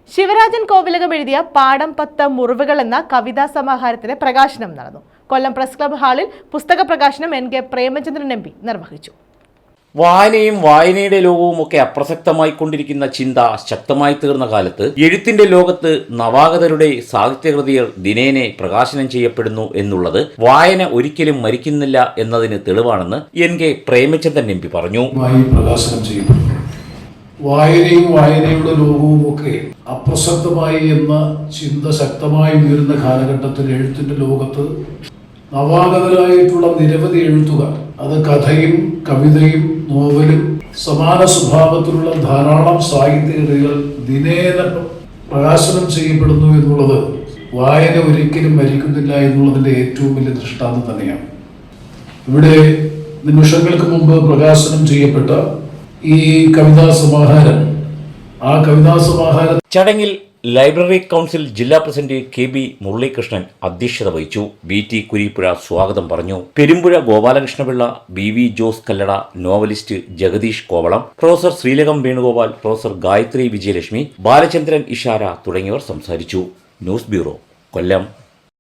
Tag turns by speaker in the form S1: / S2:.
S1: ശിവരാജൻ കോവിലകം എഴുതിയ പാഠം 10 മുറിവുകൾ എന്ന കവിതാ സമാഹാരത്തിന്റെ പ്രകാശനം നടന്നു. കൊല്ലം പ്രസ് ക്ലബ് ഹാളിൽ പുസ്തക പ്രകാശനം NK പ്രേമചന്ദ്രൻ MP നിർവഹിച്ചു.
S2: വായനയും വായനയുടെ ലോകവും ഒക്കെ അപ്രസക്തമായിക്കൊണ്ടിരിക്കുന്ന ചിന്ത ശക്തമായി തീർന്ന കാലത്ത് എഴുത്തിന്റെ ലോകത്ത് നവാഗതരുടെ സാഹിത്യകൃതികൾ ദിനേനെ പ്രകാശനം ചെയ്യപ്പെടുന്നു എന്നുള്ളത് വായന ഒരിക്കലും മരിക്കുന്നില്ല എന്നതിന് തെളിവാണെന്ന് NK പ്രേമചന്ദ്രൻ MP പറഞ്ഞു.
S3: വായനയും വായനയുടെ ലോകവും ഒക്കെ അപ്രസക്തമായി എന്ന ചിന്ത ശക്തമായി ഉയരുന്ന കാലഘട്ടത്തിൽ എഴുത്തിന്റെ ലോകത്ത് നവാഗതരായിട്ടുള്ള നിരവധി എഴുത്തുകാർ, അത് കഥയും കവിതയും നോവലും സമാന സ്വഭാവത്തിലുള്ള ധാരാളം സാഹിത്യകൃതികൾ ദിനേന പ്രകാശനം ചെയ്യപ്പെടുന്നു എന്നുള്ളത് വായന ഒരിക്കലും മരിക്കുന്നില്ല എന്നുള്ളതിന്റെ ഏറ്റവും വലിയ ദൃഷ്ടാന്തം തന്നെയാണ്. ഇവിടെ നിമിഷങ്ങൾക്ക് മുമ്പ് പ്രകാശനം ചെയ്യപ്പെട്ട ഈ കവിതാ സമാഹാരം
S2: ചടങ്ങിൽ ലൈബ്രറി കൗൺസിൽ ജില്ലാ പ്രസിഡന്റ് KB മുരളീകൃഷ്ണൻ അധ്യക്ഷത വഹിച്ചു. BT കുരീപ്പുഴ സ്വാഗതം പറഞ്ഞു. Perumpuzha Gopalakrishnapillai, BV Jose Kallada, novelist Jagadish Kovalam, professor Sreelakam Venugopal, professor Gayathri Vijayalakshmi, Balachandran Ishara തുടങ്ങിയവർ സംസാരിച്ചു. ന്യൂസ് ബ്യൂറോ, കൊല്ലം.